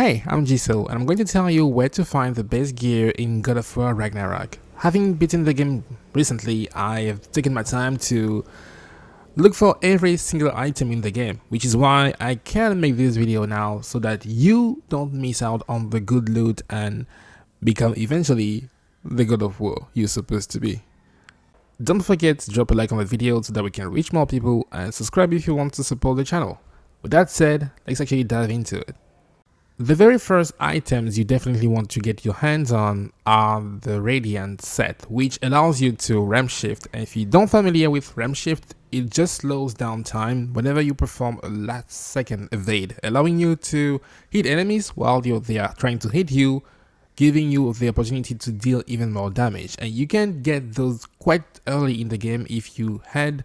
Hey, I'm Jisoo, and I'm going to tell you where to find the best gear in God of War Ragnarok. Having beaten the game recently, I have taken my time to look for every single item in the game, which is why I can make this video now so that you don't miss out on the good loot and become eventually the God of War you're supposed to be. Don't forget to drop a like on the video so that we can reach more people, and subscribe if you want to support the channel. With that said, let's actually dive into it. The very first items you definitely want to get your hands on are the Radiant set, which allows you to ramp shift. And if you don't familiar with ramp shift, it just slows down time whenever you perform a last second evade, allowing you to hit enemies while they are trying to hit you, giving you the opportunity to deal even more damage. And you can get those quite early in the game if you head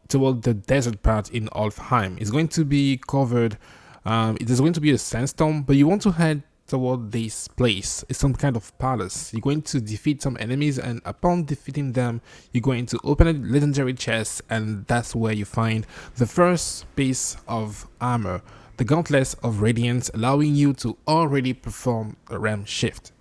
toward the desert part in Alfheim. It's going to be covered. It is going to be a sandstorm, but you want to head toward this place. It's some kind of palace. You're going to defeat some enemies, and upon defeating them, you're going to open a legendary chest, and that's where you find the first piece of armor, the Gauntlets of Radiance, allowing you to already perform a ramp shift.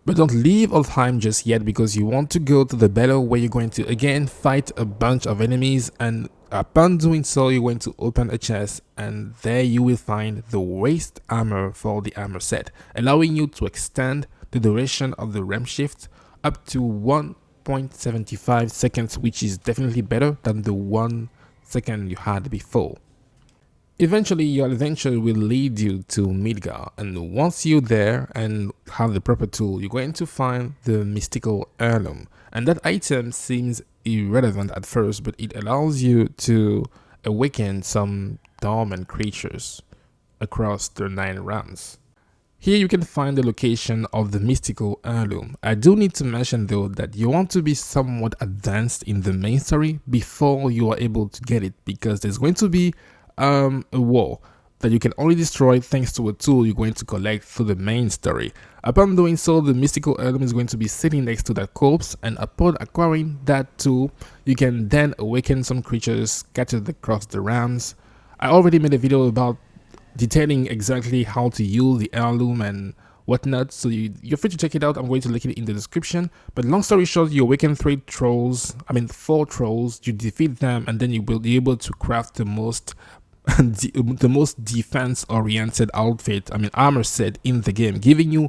But don't leave Alfheim just yet, because you want to go to the battle where you're going to again fight a bunch of enemies, and upon doing so, you're going to open a chest, and there you will find the waist armor for the armor set, allowing you to extend the duration of the ramp shift up to 1.75 seconds, which is definitely better than the 1 second you had before. Eventually, your adventure will lead you to Midgard, and once you're there and have the proper tool, you're going to find the mystical Heirloom. And that item seems irrelevant at first, but it allows you to awaken some dormant creatures across the 9 realms. Here you can find the location of the mystical Heirloom. I do need to mention though that you want to be somewhat advanced in the main story before you are able to get it, because there's going to be a wall that you can only destroy thanks to a tool you're going to collect through the main story. Upon doing so, the mystical Heirloom is going to be sitting next to that corpse, and upon acquiring that tool, you can then awaken some creatures scattered across the realms. I already made a video about detailing exactly how to use the Heirloom and whatnot, so you're free to check it out. I'm going to link it in the description. But long story short, you awaken 4 trolls, you defeat them, and then you will be able to craft the most defense-oriented outfit, armor set in the game, giving you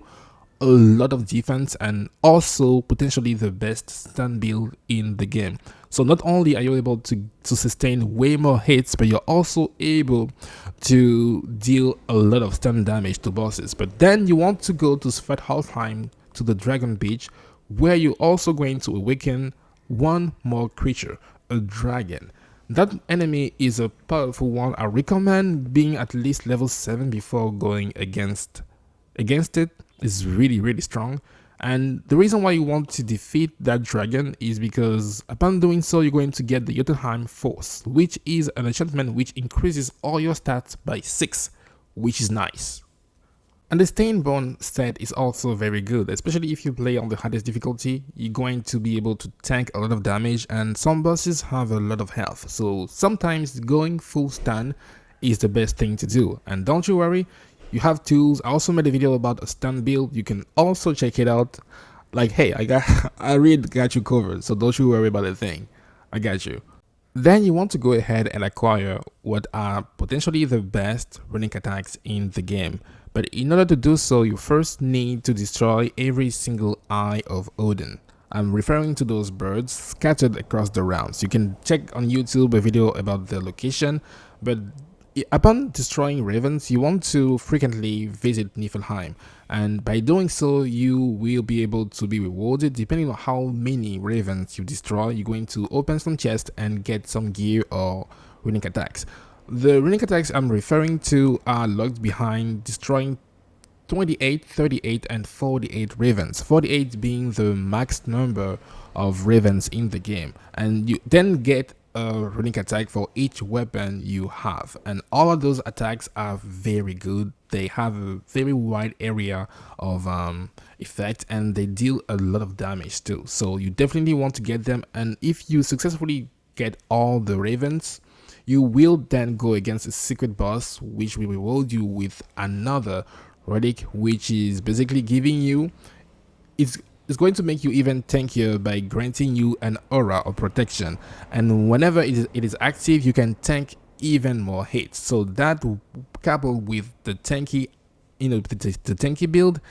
a lot of defense and also potentially the best stun build in the game. So not only are you able to sustain way more hits, but you're also able to deal a lot of stun damage to bosses. But then you want to go to Svartalfheim, to the Dragon Beach, where you're also going to awaken one more creature, a dragon. That enemy is a powerful one. I recommend being at least level 7 before going against it. It's really strong. And the reason why you want to defeat that dragon is because upon doing so, you're going to get the Jotunheim Force, which is an enchantment which increases all your stats by 6, which is nice. And the Stainborn set is also very good, especially if you play on the hardest difficulty. You're going to be able to tank a lot of damage, and some bosses have a lot of health, so sometimes going full stun is the best thing to do. And don't you worry, you have tools. I also made a video about a stun build. You can also check it out. Like, hey, I really got you covered, so don't you worry about a thing. I got you. Then you want to go ahead and acquire what are potentially the best runic attacks in the game. But in order to do so, you first need to destroy every single eye of Odin. I'm referring to those birds scattered across the realms. You can check on YouTube a video about their location, but upon destroying ravens, you want to frequently visit Niflheim, and by doing so, you will be able to be rewarded depending on how many ravens you destroy. You're going to open some chests and get some gear or runic attacks. The runic attacks I'm referring to are locked behind destroying 28, 38, and 48 ravens, 48 being the max number of ravens in the game, and you then get a runic attack for each weapon you have, and all of those attacks are very good. They have a very wide area of effect, and they deal a lot of damage too, so you definitely want to get them. And if you successfully get all the ravens, you will then go against a secret boss which will reward you with another relic, which is basically giving you, it's going to make you even tankier by granting you an aura of protection, and whenever it is active, you can tank even more hits. So that, coupled with the tanky, the tanky build,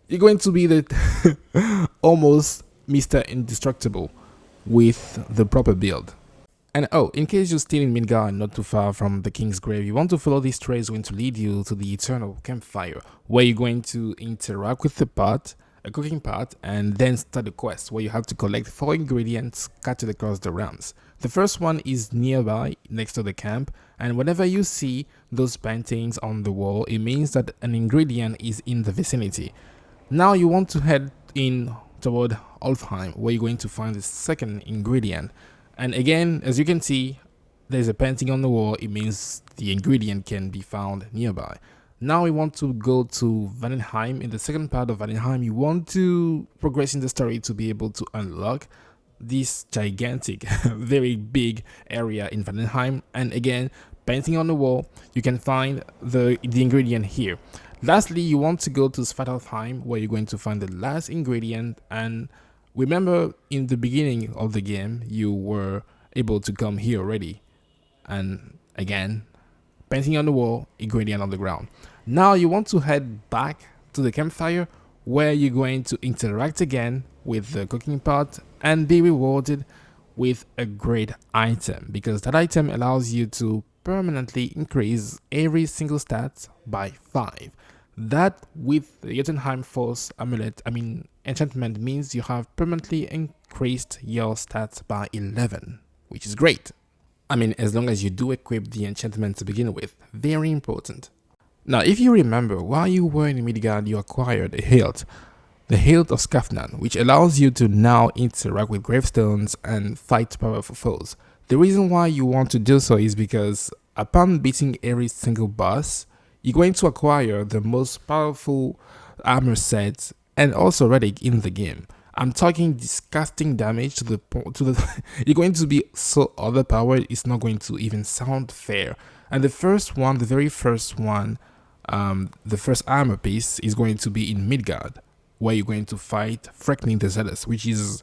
you're going to be the almost Mr. Indestructible with the proper build. And oh, in case you're still in Midgard and not too far from the King's Grave, you want to follow this trail is going to lead you to the Eternal Campfire, where you're going to interact with the pot, a cooking pot, and then start a quest where you have to collect 4 ingredients scattered across the realms. The first one is nearby, next to the camp, and whenever you see those paintings on the wall, it means that an ingredient is in the vicinity. Now you want to head in toward Alfheim, where you're going to find the second ingredient. And again, as you can see, there's a painting on the wall. It means the ingredient can be found nearby. Now we want to go to Vanaheim. In the second part of Vanaheim, you want to progress in the story to be able to unlock this gigantic, very big area in Vanaheim. And again, painting on the wall, you can find the ingredient here. Lastly, you want to go to Svartalfheim, where you're going to find the last ingredient. And remember, in the beginning of the game, you were able to come here already. And again, painting on the wall, ingredient on the ground. Now you want to head back to the campfire, where you're going to interact again with the cooking pot and be rewarded with a great item, because that item allows you to permanently increase every single stat by 5. That, with the Jotunheim Force amulet, enchantment, means you have permanently increased your stats by 11, which is great. As long as you do equip the enchantment to begin with. Very important. Now, if you remember, while you were in Midgard, you acquired a hilt, the Hilt of Skafnan, which allows you to now interact with gravestones and fight powerful foes. The reason why you want to do so is because upon beating every single boss, you're going to acquire the most powerful armor set and also relic in the game. I'm talking disgusting damage to the you're going to be so overpowered, it's not going to even sound fair. And the first one, the very first one, the first armor piece is going to be in Midgard, where you're going to fight Frekning the Zealous, which is,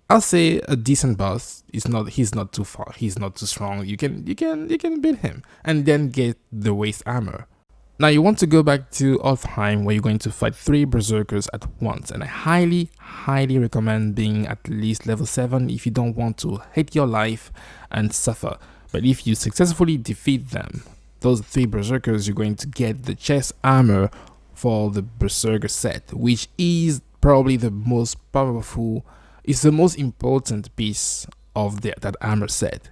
I'll say, a decent boss. He's not too far, he's not too strong. You can beat him and then get the waist armor. Now you want to go back to Alfheim, where you're going to fight 3 berserkers at once, and I highly recommend being at least level 7 if you don't want to hate your life and suffer. But if you successfully defeat them, those 3 berserkers, you're going to get the chest armor for the berserker set, which is probably the most powerful, it's the most important piece of that armor set.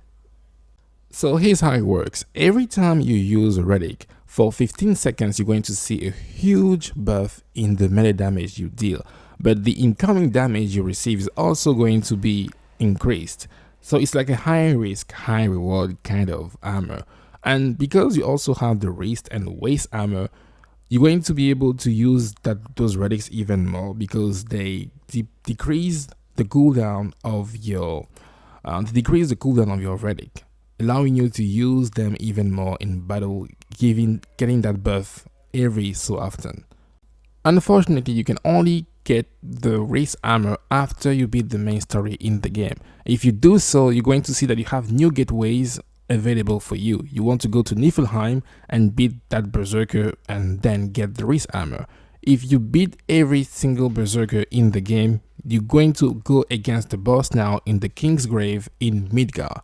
So here's how it works. Every time you use a relic, for 15 seconds, you're going to see a huge buff in the melee damage you deal, but the incoming damage you receive is also going to be increased. So it's like a high risk, high reward kind of armor. And because you also have the wrist and waist armor, you're going to be able to use those relics even more, because they decrease the cooldown of your relic, allowing you to use them even more in battle, getting that buff every so often. Unfortunately, you can only get the race armor after you beat the main story in the game. If you do so, you're going to see that you have new gateways available for you. You want to go to Niflheim and beat that berserker and then get the race armor. If you beat every single berserker in the game, you're going to go against the boss now in the King's Grave in Midgard.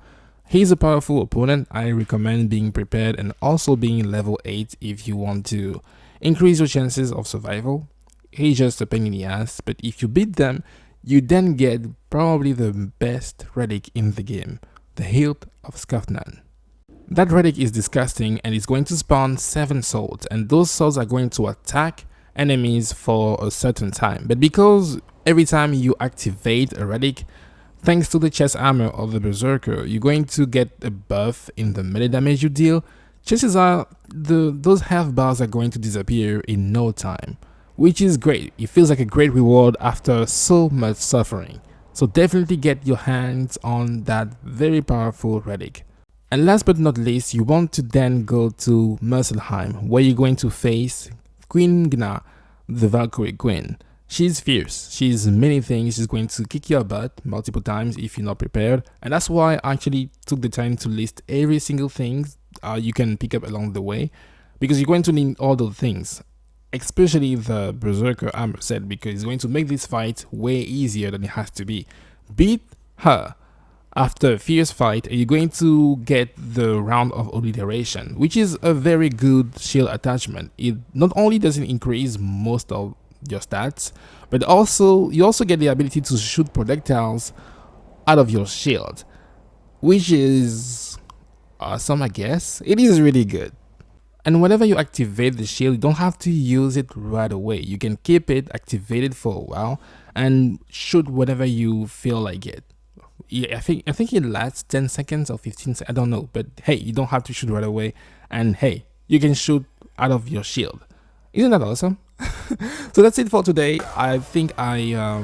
He's a powerful opponent. I recommend being prepared and also being level 8 if you want to increase your chances of survival. He's just a pain in the ass, but if you beat them, you then get probably the best relic in the game, the Hilt of Skafnan. That relic is disgusting and it's going to spawn 7 swords, and those swords are going to attack enemies for a certain time. But because every time you activate a relic, thanks to the chest armor of the berserker, you're going to get a buff in the melee damage you deal. Chances are those health bars are going to disappear in no time, which is great. It feels like a great reward after so much suffering. So definitely get your hands on that very powerful relic. And last but not least, you want to then go to Merselheim, where you're going to face Queen Gna, the Valkyrie queen. She's fierce, she's many things, she's going to kick your butt multiple times if you're not prepared, and that's why I actually took the time to list every single thing you can pick up along the way, because you're going to need all those things, especially the Berserker armor set, because it's going to make this fight way easier than it has to be. Beat her. After a fierce fight, you're going to get the Round of Obliteration, which is a very good shield attachment. It not only does it increase most of your stats, but also you also get the ability to shoot projectiles out of your shield, which is awesome, I guess. It is really good. And whenever you activate the shield, you don't have to use it right away. You can keep it activated for a while and shoot whenever you feel like it. Yeah, I think it lasts 10 seconds or 15 seconds, I don't know, but hey, you don't have to shoot right away, and hey, you can shoot out of your shield. Isn't that awesome? So that's it for today. I think I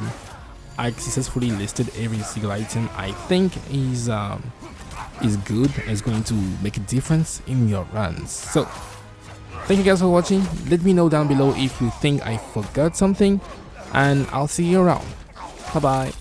successfully listed every single item I think is good and is going to make a difference in your runs. So thank you guys for watching. Let me know down below if you think I forgot something, and I'll see you around. Bye bye.